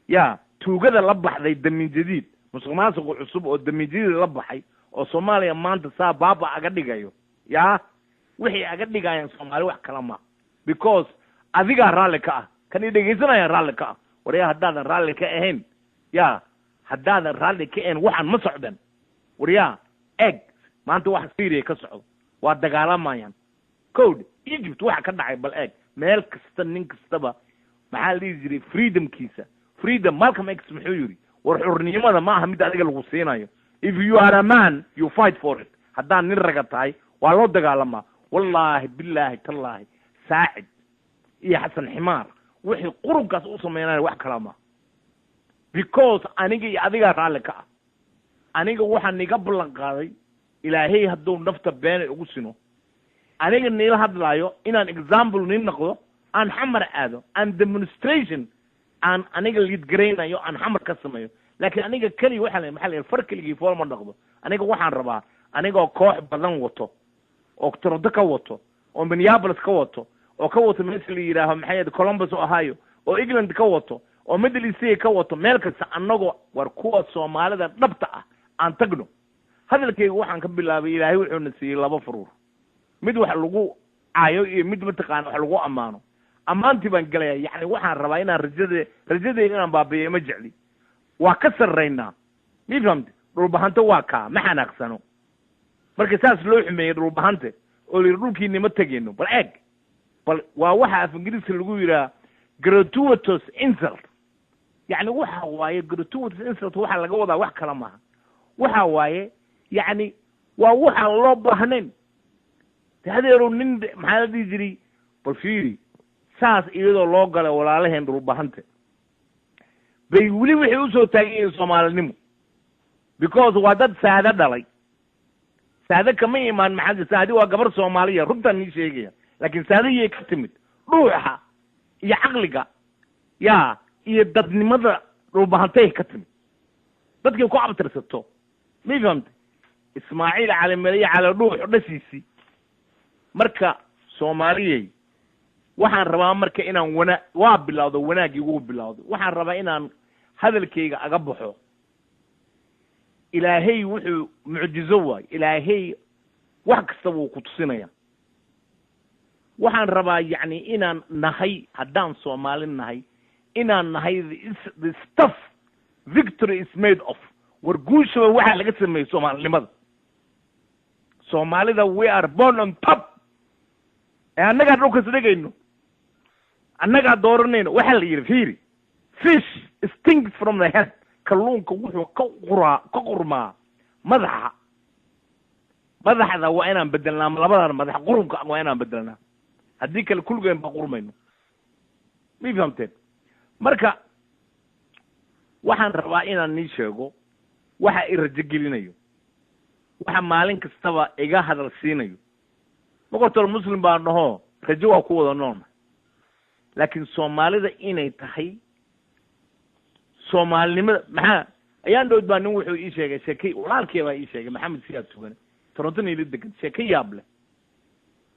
ya tuugada la baxday damin jadiid musuqmaasuq cusub oo damin jadiid la baxay oo Soomaaliya maanta saa baaba aga dhigayo ya wixii aga dhigayaan Soomaali wax kala ma because adiga raalli ka ah kan dhageysanaya raalli ka ah wariyaa haddaadan raalli ka ahayn ya haddaadan raalli ka ahayn waxaan ma socdan wariyaa maanta wax Syria ka socdo waa dagaalamayaan code Egypt waxa ka dhacay bal meel kasta nin kastaba maxaa la jiray freedom Malcolm X muxuu yiri war xornimada ma aha mid adiga lagu siinayo if you are a man you fight for it haddaan nin raga tahay waa loo dagaalamaa wallahi billahi tallahi saacid iyo xasan ximaar wixii qurubkaas u sameeyay wax kala ma because aniga iyo adiga raalli ka ah aniga waxaan niga ballan qaaday ilaahay hadduu nafta been ugu sino aniga niila hadlaayo inaan example nin noqdo aan xamar aado aan demonstration aan aniga lead garaynayo aan xamar ka sameeyo laakiin aniga keli maxaa la far keligii fool ma noqdo aniga waxaan rabaa anigoo koox badan wato oo Toronto ka wato oo Minneapolis ka wato oo ka wato meesha la yidhaaho maxay Columbus Ohio oo England ka wato oo Middle East ka wato meel kasta annagoo war kuwa Soomaalida dhabta ah aan tagno hadalkaygu waxaan ka bilaabay ilaahay wuxuuna siiyey 2 furuur mid wax lagu caayo iyo mid mataqaan wax lagu amaano amaantii baan galaya yani waxaan rabaa inaan rajadeyda inaan baabiyo ma jecli waa ka sarreynaa mifhamti dhulbahanta waa kaa ma xanaaqsano marka saas loo xumeeyey dhulbahante oo la dhulkiina ma tageyno bal eeg bal waa waxa af ingiriiska lagu yidhaha gratuitous insult yani waxa waaye gratuitous insult waxa laga wadaa wax kala maaha waxa waaye yani waa waxaan loo baahnayn hadeero nin maxaa la dhihi jiray bal fiiri saas iyadoo loo galay walaalaheen dhulbahante bay weli waxay usoo taagan yihiin soomaalinimo because waa dad saada dhalay saada kama imaan maxaa saadi waa gabar soomaaliya runtaan nii sheegaya laakiin saadayay ka timid dhuuxa iyo caqliga yaa iyo dadnimada dhulbahantay ka timid dadkay ku abtirsato ma fahamta ismaaciil cali meliya cali dhuux dhasiisi marka soomaaliyay waxaan rabaa marka inaan waa bilowdo wanaagii ugu bilowdo waxaan rabaa inaan hadalkayga aga baxo ilaahay wuxuu mucjizo waay ilaahay wax kasta wuu ku tusinaya waxaan rabaa yani inaan nahay haddaan Soomaali nahay inaan nahay the stuff victory is made of war guushaba waxa laga sameeyay Soomaalinimada Soomaalida we are born on top annaga dhulka sidagayno annaga dooranayno waxa la yiri fiiri fish stinks from the head kalluunka wuxuu ka qurmaa madaxda waa inaan bedelnaa labadan madax qurunka waa inaan bedelnaa haddii kale kulligeen ba qurmayno ma fahamteen marka waxaan rabaa inaan nii sheego waxa i rajo gelinayo waxa maalin kastaba iga hadal siinayo makortol muslim baan dhaho rajo waa ku wada noolna laakiin Soomaalida inay tahay Soomaalinimada maxaa ayaan dhowd baa nin wuxuu ii sheegay sheekay walaalkii baa ii sheegay Maxamed Siyaad Tugan Toronto niil degan sheekay yaab leh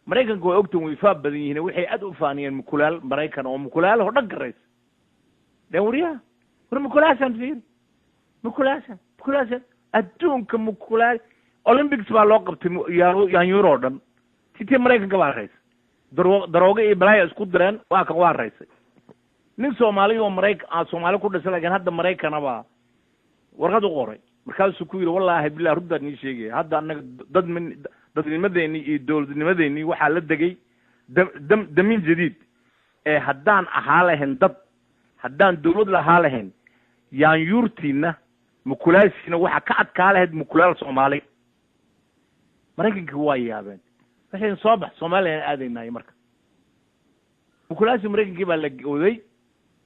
Mareykanku way ogtaan way faab badan yihiin waxay aad u faaniyeen mukulaal Mareykan oo mukulaal oo dhan gareys dawriya war mukulaashan fiir mukulaashan adduunka mukulaal Olympics baa loo qabtay yaan Euro dhan sidii Mareykanka baa rays darooga iyo balaya isku direen waa kan waa raysay nin Soomaali oo Soomaali ku dhashay laakiin hadda Mareykan baa warqad u qoray markaasuu ku yiri wallahi billaah runta nii sheegay hadda anaga dadnimadeeni iyo dowladnimadeeni waxa la degay damin jadiid haddaan ahaa lahayn haddaan dowlad lahaa lahayn yaan yurtiina mukulaashina waxa ka adkaa lahayd mukulaal Soomaali Mareykanka waa yaabeen waxay soo bax Soomaaliya aadaynay marka mukulaashii Mareykanka baa la gooday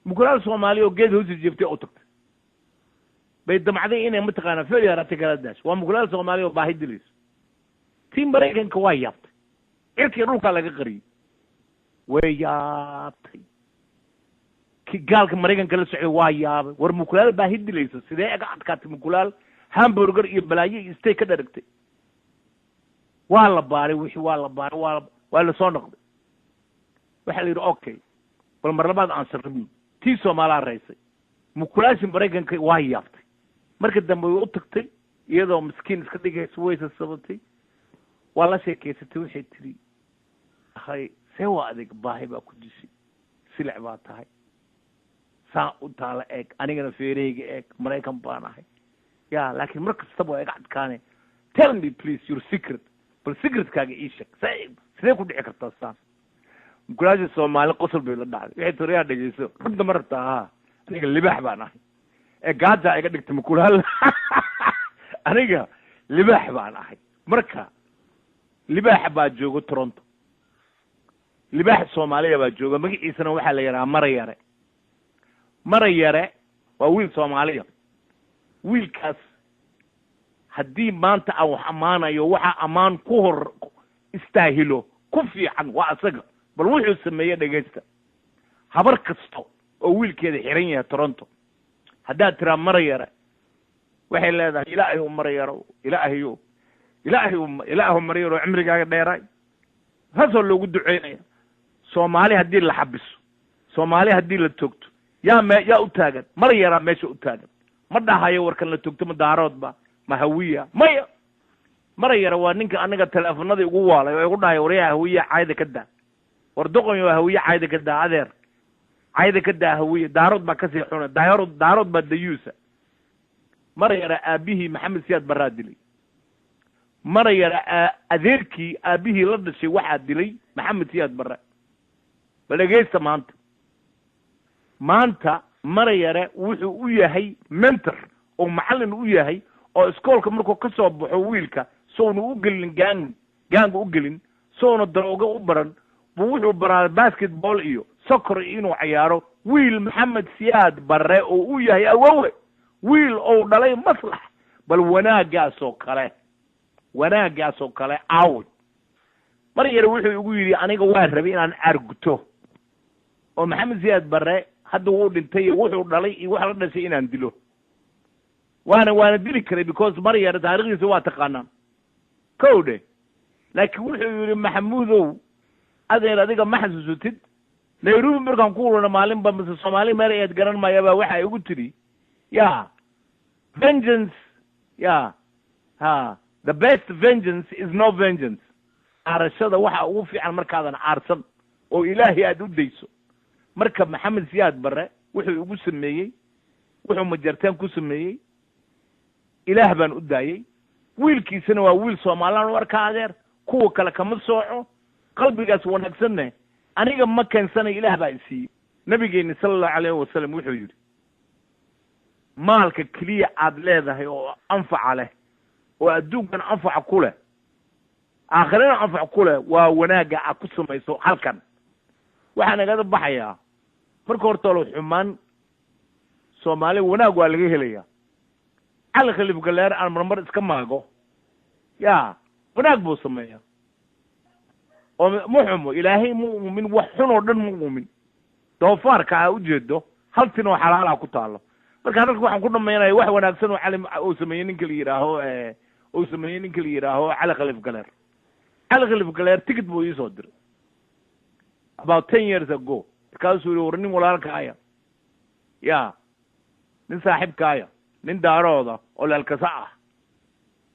mukulaal Soomaali oo geed hoos jiftay oo tagtay bay damacday inay mataqaana failure kala daas waa mukulaal Soomaali oo baahi dilis team Mareykanka waa yaabtay cirkii dhulka laga qariyay way yaabtay gaalka Mareykanka la socday waa yaabay war mukulaal baahi dilayso sidee aga adkaatay mukulaal hamburger iyo balaayo iyo steak ka dharagtay waa la baaray wixii waa la soo noqday waxa la yiri okay bal mar labaad aan sarfin tii Soomaaliya raysay mukulaasha Mareykanka waa yaabtay marka dambe u tagtay iyadoo miskiin iska dhigayso waysa sabatay waa la sheekeysatay waxay tiri hay sewa adig baahi baa ku dishay silac baa tahay saa u taala eeg anigana feereyga eeg Mareykan baan ahay yaa laakiin mar kastaba waa iga adkaane tell me please your secret bal secretkaaga ii sheeg sidee ku dhici kartaa saas mukulaasha Soomaali qosol bay la dhacday waxay tiriyaa dhageyso runta martaa aniga libaax baan ahay gaaja iga dhigtay mukulaal aniga libaax baan ahay marka libaax baa joogo Toronto libaax Soomaaliya baa jooga magaciisana waxa la yiraahdaa Marayare waa wiil Soomaaliya wiilkaas haddii maanta aan wax amaanayo waxa amaan ku hor istaahilo ku fiican waa asaga bal wuxuu sameeyey dhegaysta habar kasto oo wiilkeeda xiran yahay Toronto haddaad tiraa Marayare waxay leedahay ilaahay Marayare ilaahay Marayare cimrigaaga dheeray hasoo loogu duceynaya Soomaali haddii la xabiso Soomaali haddii la toogto yaa u taagan Marayare meesha u taagan ma dhahayo warkan la toogto ma daaroodba ma hawiya maya Marayare waa ninka anaga teleefanada ugu waalay oo igu dhahay wariyaha hawiya caayda ka daa war doqoyo hawiya caayda ka daa adeer caayda ka daa hawiya daarood baa kasii xuna daarood baa dayuusa Marayare aabihii Maxamed Siyaad Barraa dilay Marayare adeerkii aabihii la dhashay waxaa dilay Maxamed Siyaad Barre bal dhegeysta maanta Marayare wuxuu u yahay mentor oo macallin u yahay oo iskoolka markuu ka soo baxo wiilka soona u gelin gaanga u gelin soona darooga u baran buu wuxuu baraa basketball iyo soccer inuu ciyaaro wiil Maxamed Siyaad Barre oo u yahay awowe wiil oo dhalay maslax bal wanaagaas oo kale aawd Marayare wuxuu ugu yiri aniga waa rabay inaan arguto oo Maxamed Siyaad Barre hadda uu dhintay wuxuu dhalay iyo wax la dhashay inaan dilo waana dili karay because Marayare taariikhdiisa waa taqaanaa kowde laakiin wuxuu yiri Maxamuudow adeer adiga ma xasuusatid Nairobi markaan ku wada maalin ba mise Soomaali meel ay garan maayaba waxa ay ugu tiri vengeance the best vengeance is no vengeance aarashada waxa ugu fiican markaadan aarsan oo Ilaahay aad u dayso marka Maxamed Siyaad Barre wuxuu ugu sameeyay wuxuu majartaan ku sameeyay Ilaah baan u daayay wiilkiisana waa wiil Soomaaliland warka adeer kuwa kale kama sooco qalbigaas wanaagsanna aniga ma keensanay Ilaah baa isii nabigeena sallallahu alayhi wasallam wuxuu yiri maalka kaliya aad leedahay oo anfac leh oo adduunkan anfac ku leh aakhirana anfac ku leh waa wanaaga aad ku samayso halkan waxaan naga baxayaa marka horta loo xumaan Soomaali wanaag waa laga helayaa Cali Khaliif Galeer aan marmar iska maago wanaag buu sameeyaa oo muxumo Ilaahay muumin wax xun oo dhan muumin doofaarka u jeedo haltin oo xalaal ku taalo marka hadalku waxaan ku dhameeyay wax wanaagsan oo Cali uu sameeyay ninka la yiraahdo Cali Khaliif Galeer ticket buu ii soo diray about 10 years ago because we were nin walaalka aya nin saaxiibka aya nin daarooda oo lalkasa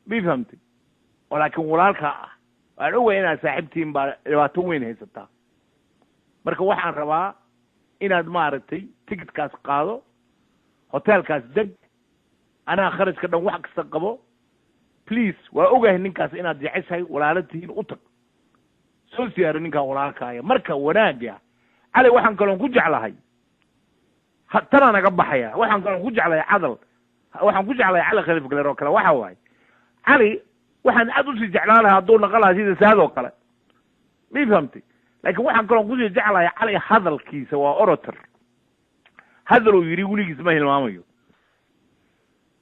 bifhamti laakiin walaalka aan u weynaa saaxiibtiin baa dhibaato weyn haysataa marka waxaan rabaa inaad maaragtay ticketkaas qaado hotelkaas deg anaa kharashka dhan wax kasta qabo please waa ogahay ninkaas inaad jeceshahay walaalatihiin u tag soo siyaaro ninka walaalkaaya marka wanaaga Cali waxaan kaloon ku jeclahay tana naga baxaya waxaan kaloon ku jeclahay cadal waxaan ku jeclahay Cali Khaliif Galeer oo kale waxa waay Cali waxaan aad u sii jeclaanahay hadduu naqalaha sida saadoo kale ma fahamtay laakiin waxaan kaloon ku sii jeclahay Cali hadalkiisa waa orator hadal uu yiri weligiis ma hilmaamayo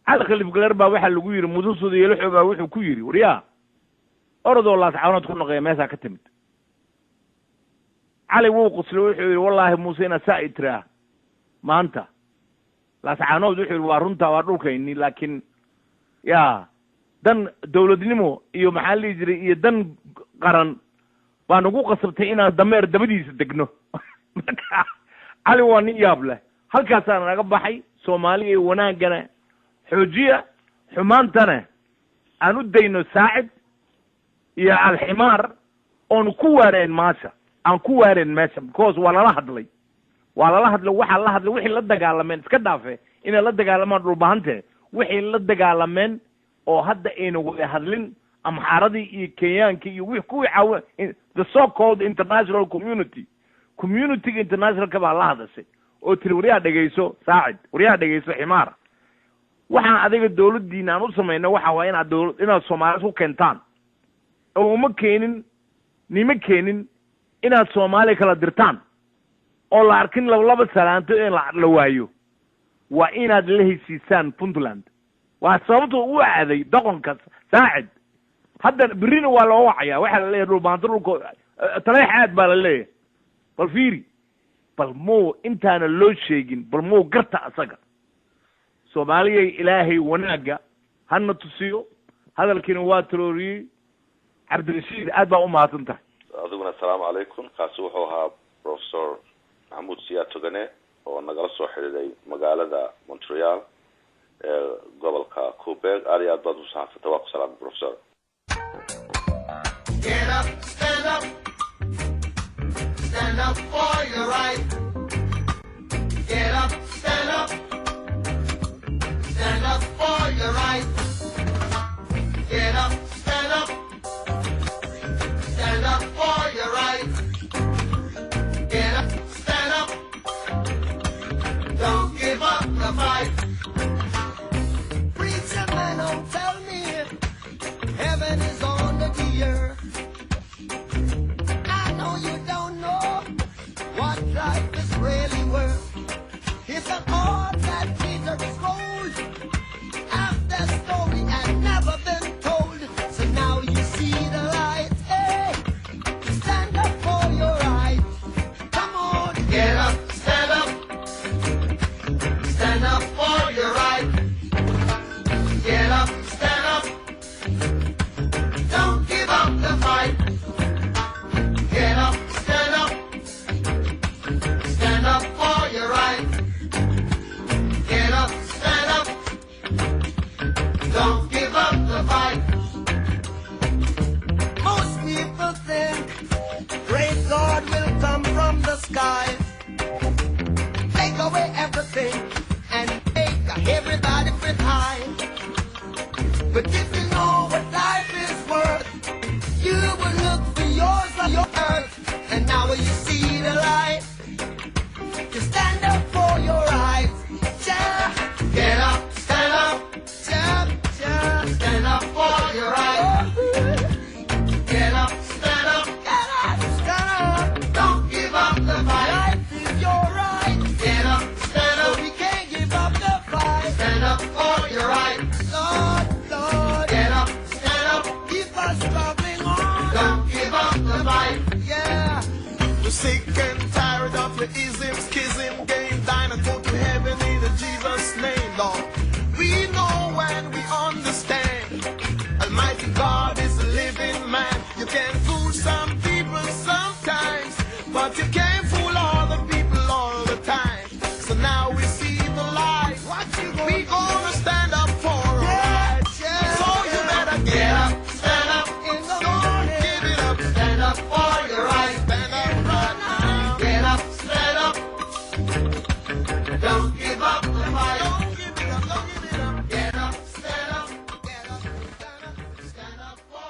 Cali Khaliif Galeer baa waxa lagu yiri mudusooda iyo lixooba wuxuu ku yiri wariyaa orodoo laas caawinad ku noqday meesha ka timid Cali wuu qoslo wuxuu yiri wallahi Muuse ina saa'itra maanta laas caawinad wuxuu yiri waa runta waa dhulkayni laakiin dan dawladnimo iyo maxaa la jiray iyo dan qaran baan ugu qasabtay inaan dameer dabadiisa degno Cali waa nin yaab leh halkaas aan naga baxay Soomaaliya wanaagana xoojiya xumaantana aan u dayno saacid iyo alximaar oon ku waareen meesha because waa lala hadlay waxa la hadlay wixii la dagaalameen iska dhaafe inay la dagaalamaan dhulbahante wixii la dagaalameen oo hadda ayna wada hadlin amxaaradii iyo Kenyaanka iyo wixii kuwii the so called international community international ka baa la hadashay oo tiri wariyaa dhageyso saacid wariyaa dhageyso ximaar waxaan adiga dawladdiina aan u sameeyno waxa waa inaad Soomaaliya ku keentaan oo ma keenin inaad Soomaaliya kala dirtaan oo la arkin laba salaanto in la waayo waa inaad la heshiisaan Puntland waa sababtoo u aaday doqonka saacid hadda birina waa loo wacaya waxa la leeyahay dhulbaanto dhulko taleex aad baa la leeyahay bal fiiri bal muu intaana loo sheegin bal muu garta asaga soomaaliyay ilaahay wanaagga hana tusiyo hadalkiina waa tarooriyey cabdirashiid aad baa u mahadsan tahay adiguna assalaamu calaykum kaasi wuxuu ahaa professor maxamuud siyaad togane oo nagala soo xidhiiday magaalada Montreal ee gobolka Quebec aad iyo aad baad u saxaafata waa ku salaam professor Get up, stand up for your right. Get up, stand up for your right. Get up, stand up for your right. Get up, stand up, don't give up the fight. Preacher man, don't tell me heaven is under the earth. I know you don't know what life is really worth. It's an art that Jesus gold. After story had never been told. So now you see the light. Hey, stand up for your right. Come on, get up, stand up for your right. Get up, stand up, don't give up the fight. Get up, stand up for your right. Get up, stand up, don't give up the fight. Most people think great God will come from the sky, take away everything and make everybody feel high. But if you know what life is worth, you will look for yours on your earth. And now when you see the light, you stand up for your rights. Yeah. Get up, stand up. Yeah, yeah. Stand up for your rights. Get up, stand up. Get up, stand up. Don't give up the fight. Life is your right. Get up, stand up. We can't give up the fight. Stand up for your rights. Lord, Lord. Get up, stand up. Keep us struggling on. Don't give up the fight. Yeah. We're sick and tired of your ism, schism, game, dine and go to heaven in Jesus' name, Lord. We know and we understand. Almighty God is a living man. You can fool some people sometimes, but you can't fool all the people all the time. So now we see the light. We gonna stand up for our rights. So you better Get up, stand up. don't give it up. Stand up for your rights. Stand up right now. Get up, stand up.